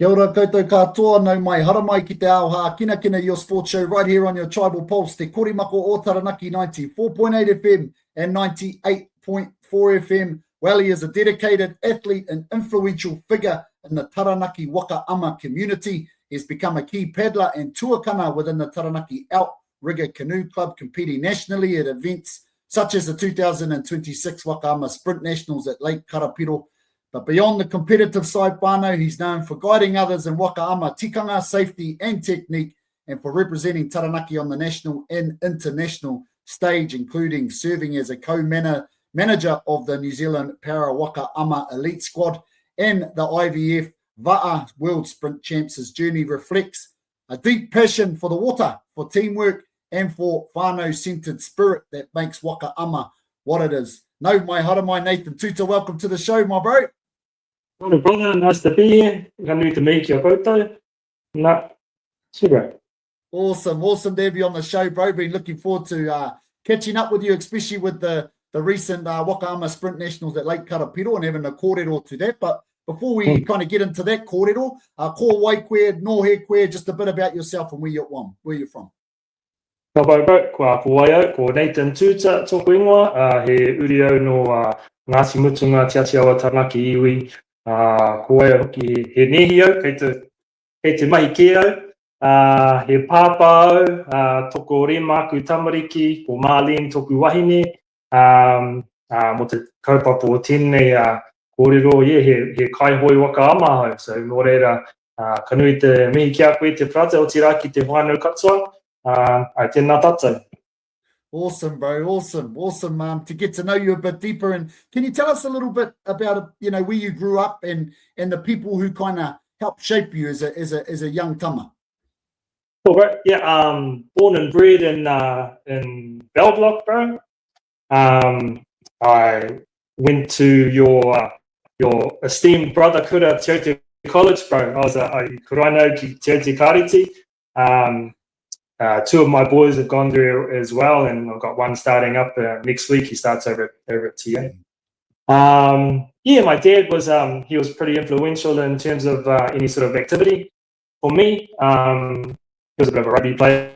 Kia ora koutou katoa, nau mai haramai ki te ao Hākinakina, your sports show right here on your Tribal Pulse, te Korimako o Taranaki 94.8 FM and 98.4 FM. Well, he is a dedicated athlete and influential figure in the Taranaki Waka Ama community. He's become a key paddler and tuākana within the Taranaki Outrigger Canoe Club, competing nationally at events such as the 2026 Waka Ama Sprint Nationals at Lake Karāpiro. But beyond the competitive side, whānau, he's known for guiding others in Waka Ama tikanga, safety and technique, and for representing Taranaki on the national and international stage, including serving as a co-manager of the New Zealand Para Waka Ama elite squad and the IVF Va'a World Sprint Champs. His journey reflects a deep passion for the water, for teamwork, and for whānau-centered spirit that makes Waka Ama what it is. No, my haramai, Nathan Tuuta, welcome to the show, my bro. Hello, brother. Nice to be here. Nganu to meet you, koutou. Nah, super. Awesome to have you on the show, bro. Been looking forward to catching up with you, especially with the recent Waka Ama Sprint Nationals at Lake Karāpiro and having a kōrero to that. But before we kind of get into that kōrero, ko wai koe, no he koe, just a bit about yourself and where you're from. Ka bau, ko a puaia, ko Nathan Tuuta, tōku ingoa, he uriau no Ngāti Mutunga Te Awa Taranaki iwi, ko ai hoki he nehio, kei te mahi keo, he pāpau, toko remaku tamariki, ko Marlene tōku wahine, mo te kaupapa o tēnei kōrero, he kaihoi Waka Ama hau. So mō reira, kanui te mihi kia koe te prata o te raki te whānau katoa, ai tēnā tātou. Awesome, bro. Awesome. To get to know you a bit deeper, and can you tell us a little bit about where you grew up and the people who kind of helped shape you as a young tama? Cool, bro. Yeah, born and bred in Bell Block, bro. I went to your esteemed brother Kura Te Aute College, bro. I was Kuraino ki Te Aute Kariti. Two of my boys have gone there as well, and I've got one starting up next week. He starts over at TA. My dad was he was pretty influential in terms of any sort of activity for me. He was a bit of a rugby player.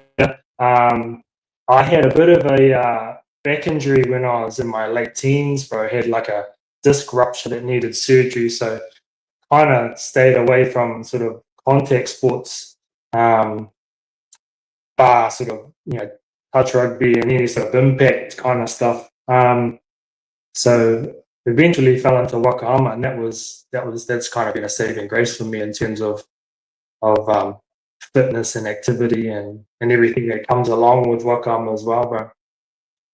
I had a bit of a back injury when I was in my late teens, bro. I had like a disc rupture that needed surgery, so kind of stayed away from sort of contact sports. Bar sort of touch rugby and any sort of impact kind of stuff. So eventually fell into Waka Ama, and that's kind of been a saving grace for me in terms of fitness and activity and everything that comes along with Waka Ama as well, bro.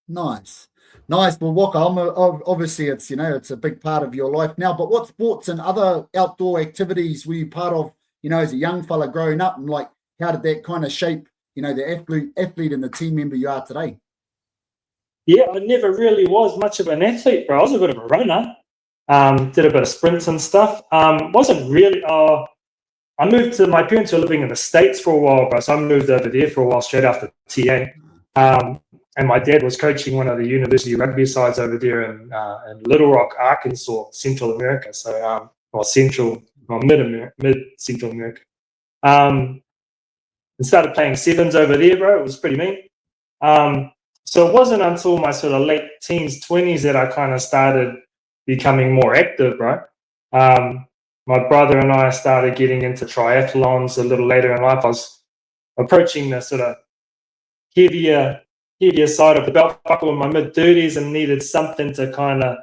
Nice. Well, Waka Ama, obviously it's it's a big part of your life now. But what sports and other outdoor activities were you part of? As a young fella growing up, and like how did that kind of shape the athlete and the team member you are today? Yeah, I never really was much of an athlete, bro. I was a bit of a runner. Did a bit of sprints and stuff. Wasn't really. I moved to my parents were living in the States for a while, bro. So I moved over there for a while straight after TA. And my dad was coaching one of the university rugby sides over there in Little Rock, Arkansas, Central America. So, mid Central America. And started playing sevens over there, bro. It was pretty mean. So it wasn't until my sort of late teens, 20s that I kind of started becoming more active, bro. My brother and I started getting into triathlons a little later in life. I was approaching the sort of heavier side of the belt buckle in my mid-30s and needed something to kind of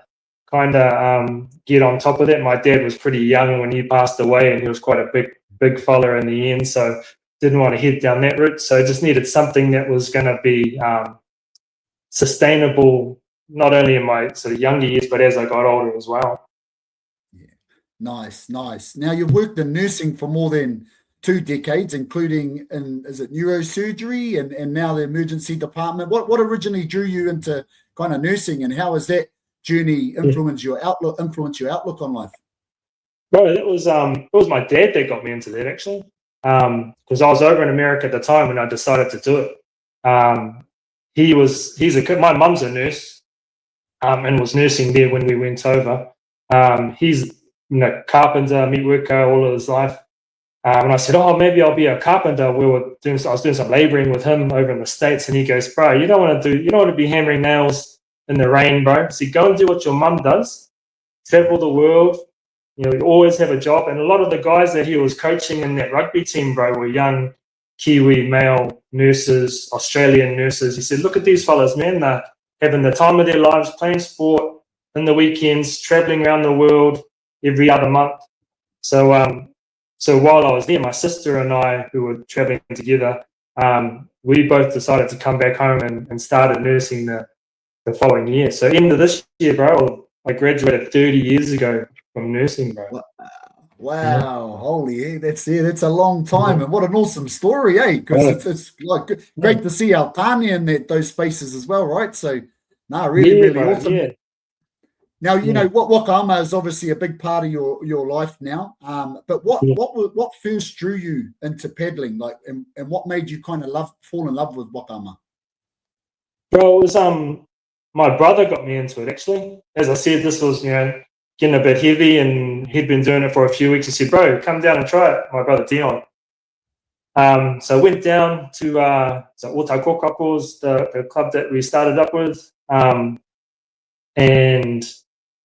get on top of that. My dad was pretty young when he passed away, and he was quite a big fella in the end, so didn't want to head down that route. So I just needed something that was going to be sustainable, not only in my sort of younger years, but as I got older as well. Yeah, nice. Now, you've worked in nursing for more than 2 decades, including in, is it neurosurgery and now the emergency department. What originally drew you into kind of nursing, and how has that journey influenced your outlook on life? Bro, it was my dad that got me into that, actually. Because I was over in America at the time when I decided to do it. My mum's a nurse, and was nursing there when we went over. He's carpenter, meat worker all of his life. And I said, oh, maybe I'll be a carpenter. I was doing some labouring with him over in the States, and he goes, bro, you don't want to be hammering nails in the rain, bro. So go and do what your mum does, travel the world. You always have a job. And a lot of the guys that he was coaching in that rugby team, bro, were young Kiwi male nurses, Australian nurses. He said, look at these fellas, man. They're having the time of their lives, playing sport in the weekends, traveling around the world every other month. So while I was there, my sister and I, who were traveling together, we both decided to come back home and started nursing the following year. So end of this year, bro, I graduated 30 years ago from nursing, bro. Wow, holy, that's a long time, and what an awesome story, eh? Because it's like great to see our Tanya in those spaces as well, right? So, really bro, awesome. Yeah. Now, you know what Waka Ama is obviously a big part of your life now. But what first drew you into pedaling, like, and what made you kind of fall in love with Waka Ama? Bro, it was my brother got me into it actually. As I said, this was getting a bit heavy, and he'd been doing it for a few weeks. He said, bro, come down and try it. My brother Dion. So I went down to the club that we started up with, and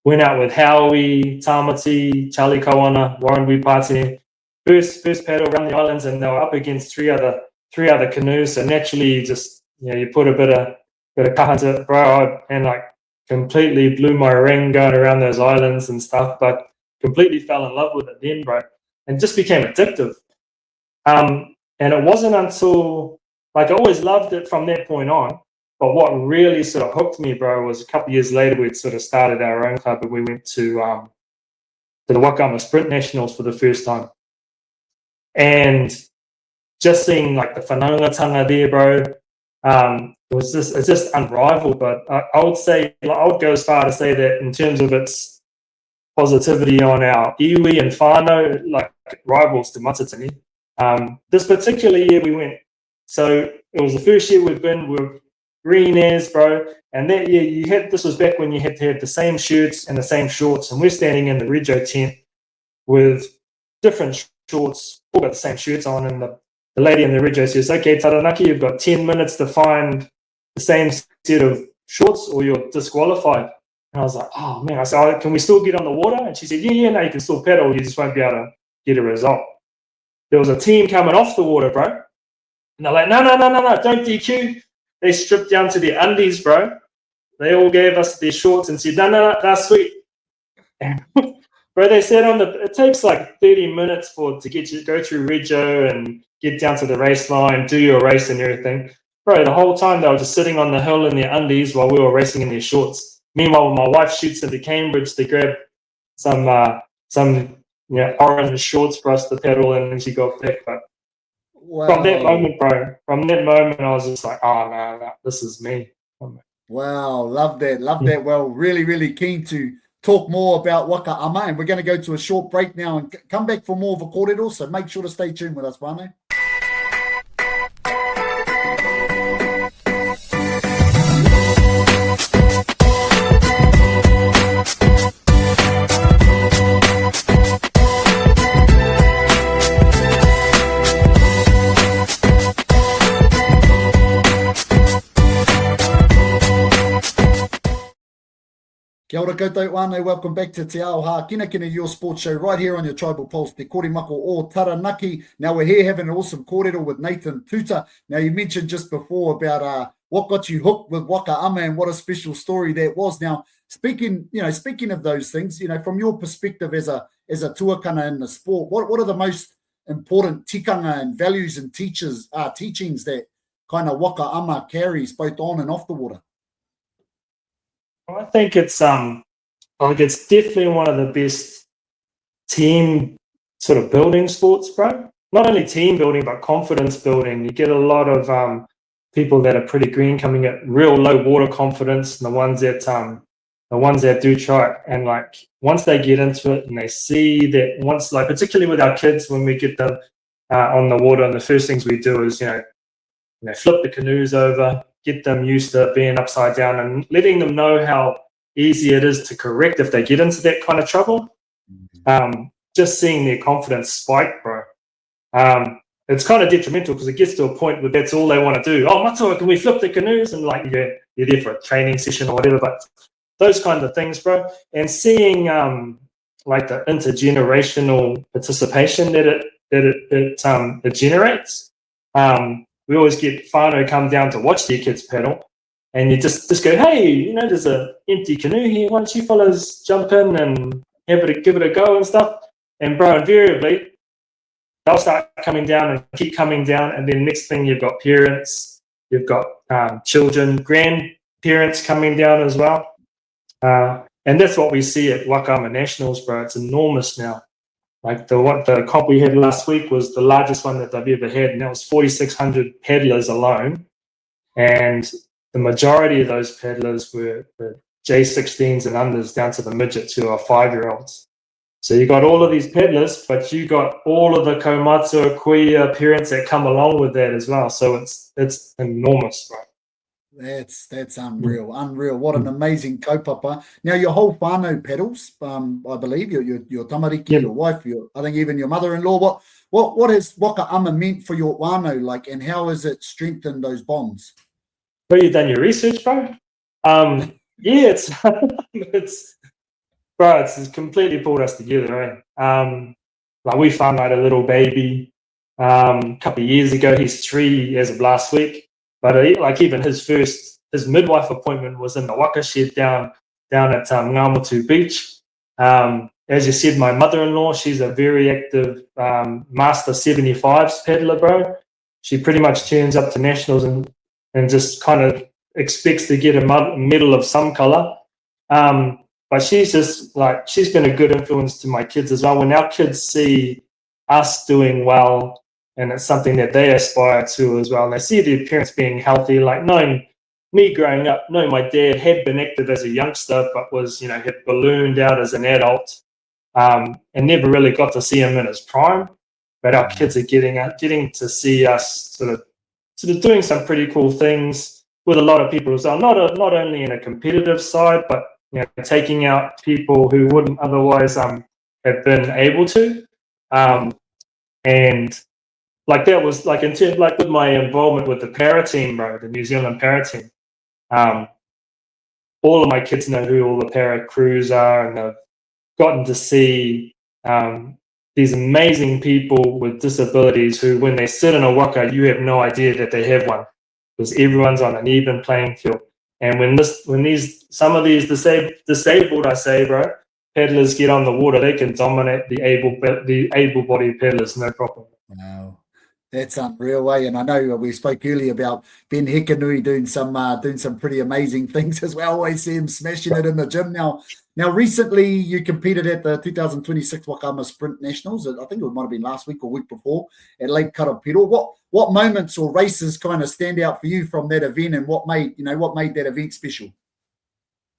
went out with Howie, Tamati, Charlie Kawana, Warren Wipate. First paddle around the islands, and they were up against three other canoes. So naturally, just you put a bit of kaha to it, bro, and like completely blew my ring going around those islands and stuff. But completely fell in love with it then, bro, and just became addictive. And it wasn't until I always loved it from that point on. But what really sort of hooked me, bro, was a couple of years later we'd sort of started our own club, and we went to the Waka Ama Sprint Nationals for the first time. And just seeing like the whanaungatanga there, bro, it's just unrivaled. But I would say, I would go as far to say that in terms of its positivity on our iwi and whānau, like rivals to Matatini. This particular year we went, so it was the first year we've been with green airs, bro, and that year this was back when you had to have the same shirts and the same shorts, and we're standing in the Rego tent with different shorts, all got the same shirts on, and the lady in the Rego says, okay, Taranaki, you've got 10 minutes to find the same set of shorts or you're disqualified. And I was like, oh man, I said, oh, can we still get on the water? And she said, yeah, no, you can still paddle, you just won't be able to get a result. There was a team coming off the water, bro, and they're like, no, don't DQ. They stripped down to their undies, bro. They all gave us their shorts and said, no, that's sweet. Bro, they said it takes like 30 minutes to go through Rego and get down to the race line, do your race and everything. Bro, the whole time they were just sitting on the hill in their undies while we were racing in their shorts. Meanwhile, my wife shoots into Cambridge to grab some orange shorts for us to paddle in, and she got back. But wow. From that moment, I was just like, oh, no, this is me. Wow, love that. Well, really, really keen to talk more about Waka Ama, and we're going to go to a short break now and come back for more of a corridor, so make sure to stay tuned with us, whānau. Kia ora koutou whānau, welcome back to Te Ao Hākinakina, your sports show right here on your Tribal Pulse, Te Korimako o Taranaki. Now we're here having an awesome kōrero with Nathan Tuuta. Now you mentioned just before about what got you hooked with Waka Ama and what a special story that was. Now speaking of those things, from your perspective as a tuākana in the sport, what are the most important tikanga and values and teachings that kind of Waka Ama carries both on and off the water? I think it's definitely one of the best team sort of building sports, bro. Not only team building, but confidence building. You get a lot of people that are pretty green coming at real low water confidence, and the ones that do try it. And like once they get into it and they see that, once, like particularly with our kids, when we get them on the water, and the first things we do is flip the canoes over, get them used to being upside down, and letting them know how easy it is to correct if they get into that kind of trouble. Just seeing their confidence spike, bro. it's kind of detrimental because it gets to a point where that's all they want to do. Oh, matua, can we flip the canoes? And like you're there for a training session or whatever, but those kind of things, bro. And seeing like the intergenerational participation that it generates. We always get whānau come down to watch their kids paddle, and you just go, hey, you know, there's an empty canoe here. Why don't you fellas jump in and give it a go and stuff? And bro, invariably, they'll start coming down and keep coming down, and then next thing you've got parents, you've got children, grandparents coming down as well. And that's what we see at Waka Ama Nationals, bro. It's enormous now. Like the comp we had last week was the largest one that they've ever had, and that was 4,600 paddlers alone. And the majority of those paddlers were J16s and unders down to the midgets who are 5-year-olds. So you got all of these paddlers, but you got all of the komatsu, kuia parents that come along with that as well. So it's enormous, right? That's unreal. What an amazing kaupapa. Now your whole whānau pedals, I believe your tamariki, your wife, I think even your mother-in-law. What has Waka Ama meant for your whānau, like, and how has it strengthened those bonds? Well, you've done your research, bro. Yeah, it's bro, it's completely pulled us together, eh? Like we found out a little baby a couple of years ago. He's 3 as of last week. But like even his midwife appointment was in the waka shed down at Ngamutu Beach. As you said, my mother-in-law, she's a very active Master 75s paddler, bro. She pretty much turns up to nationals and just kind of expects to get a medal of some color. But she's just like, she's been a good influence to my kids as well. When our kids see us doing well, and it's something that they aspire to as well. And they see their parents being healthy, like knowing me growing up, knowing my dad had been active as a youngster, but was, you know, had ballooned out as an adult, and never really got to see him in his prime. But our kids are getting to see us sort of doing some pretty cool things with a lot of people as well. Not only in a competitive side, but you know, taking out people who wouldn't otherwise have been able to, and like that was like like with my involvement with the para team, bro, the New Zealand para team. All of my kids know who all the para crews are, and they've gotten to see these amazing people with disabilities who, when they sit in a waka, you have no idea that they have one because everyone's on an even playing field. And when some of these disabled, I say, bro, paddlers get on the water, they can dominate the able-bodied paddlers, no problem. Wow. That's unreal, way, and I know we spoke earlier about Ben Hekanui doing some pretty amazing things as well. Always see him smashing it in the gym. Now, recently you competed at the 2026 Waka Ama Sprint Nationals. I think it might have been last week or week before at Lake Karāpiro. What moments or races kind of stand out for you from that event, and what made that event special?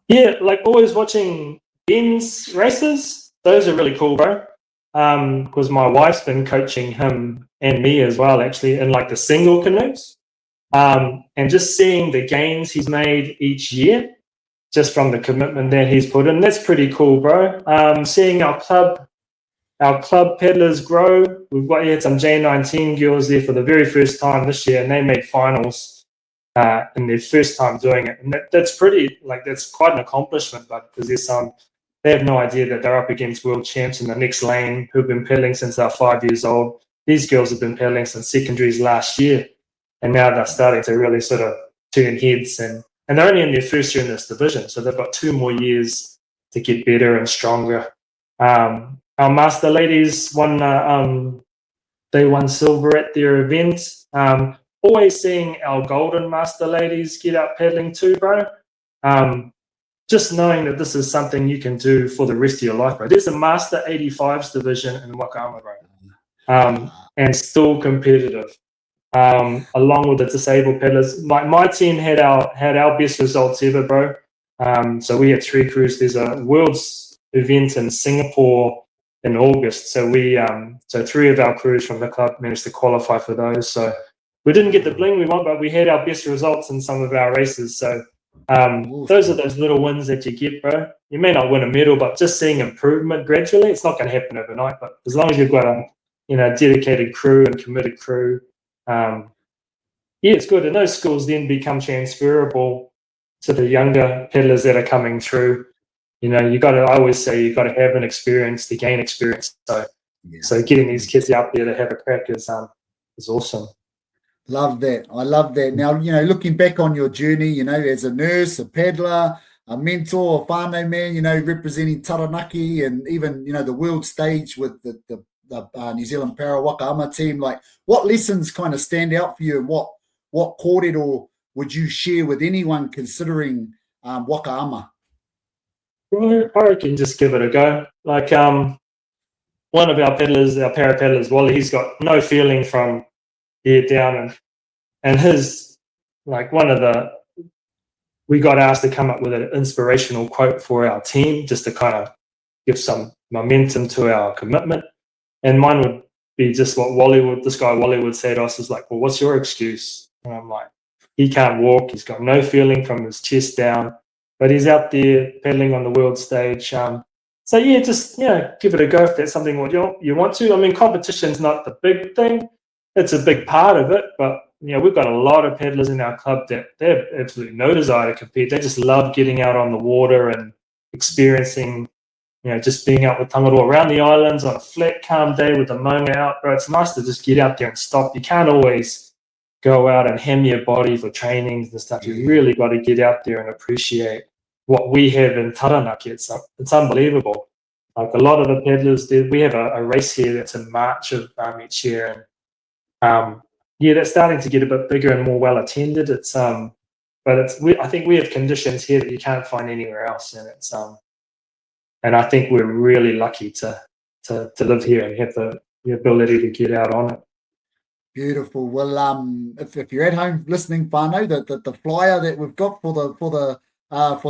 Yeah, like always watching Ben's races. Those are really cool, bro. Because my wife's been coaching him and me as well, actually, in like the single canoes, and just seeing the gains he's made each year, just from the commitment that he's put in, that's pretty cool, bro. Seeing our club paddlers grow. We've got some J19 girls there for the very first time this year, and they made finals in their first time doing it, and that's pretty, like, that's quite an accomplishment, but because there's some. They have no idea that they're up against world champs in the next lane who've been paddling since they're 5 years old. These girls have been paddling since secondaries last year, and now they're starting to really sort of turn heads. And they're only in their first year in this division, so they've got 2 more years to get better and stronger. Our master ladies won silver at their event. Always seeing our golden master ladies get out paddling too, bro. Just knowing that this is something you can do for the rest of your life, bro. There's a Master 85s division in Waka Ama, bro, and still competitive. Along with the disabled paddlers, my team had our best results ever, bro. So we had 3 crews. There's a Worlds event in Singapore in August. So so 3 of our crews from the club managed to qualify for those. So we didn't get the bling we want, but we had our best results in some of our races. So. Those are those little wins that you get, bro. You may not win a medal, but just seeing improvement gradually, it's not going to happen overnight. But as long as you've got dedicated crew and committed crew. It's good. And those skills then become transferable to the younger paddlers that are coming through. I always say you got to have an experience to gain experience. So getting these kids out there to have a crack is awesome. Love that. I love that. Now, looking back on your journey, as a nurse, a paddler, a mentor, a whānau man, representing Taranaki and even, the world stage with the New Zealand Para Waka Ama team, like what lessons kind of stand out for you, and what kōrero would you share with anyone considering Waka Ama? Well, I reckon just give it a go. Like one of our paddlers, our para paddlers, Wally, he's got no feeling from here down, and his, like, we got asked to come up with an inspirational quote for our team just to kind of give some momentum to our commitment. And mine would be just what this guy Wally would say to us is like, well, what's your excuse? And I'm like, he can't walk. He's got no feeling from his chest down, but he's out there paddling on the world stage. So yeah, just give it a go if that's something you want to. I mean, competition's not the big thing; it's a big part of it. But we've got a lot of paddlers in our club that they have absolutely no desire to compete. They just love getting out on the water and experiencing, just being out with tangaroa around the islands on a flat, calm day with the maunga out. Bro, it's nice to just get out there and stop. You can't always go out and ham your body for trainings and stuff. You really got to get out there and appreciate what we have in Taranaki. It's unbelievable. Like a lot of the paddlers, we have a race here that's in March of each year, and that's starting to get a bit bigger and more well attended. I think we have conditions here that you can't find anywhere else, and I think we're really lucky to live here and have the ability to get out on it. Beautiful. Well, if you're at home listening, whānau, the flyer that we've got for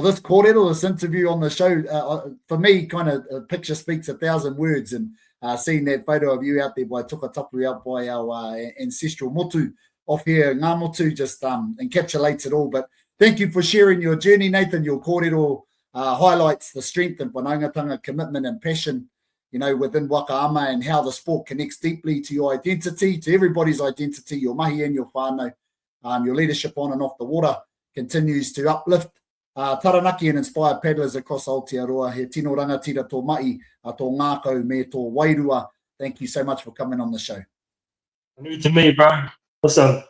this kōrero, this interview on the show, for me, kind of a picture speaks 1,000 words, and seeing that photo of you out there by Tukatapu, out by our ancestral motu off here, ngā motu, just encapsulates it all. But thank you for sharing your journey, Nathan. Your kōrero highlights the strength and whanaungatanga commitment and passion, within Waka Ama, and how the sport connects deeply to your identity, to everybody's identity, your mahi and your whānau. Your leadership on and off the water continues to uplift Taranaki and inspire paddlers across Aotearoa. He tino rangatira tō mahi, tō ngākau me tō wairua. Thank you so much for coming on the show. New to me, bro. Awesome.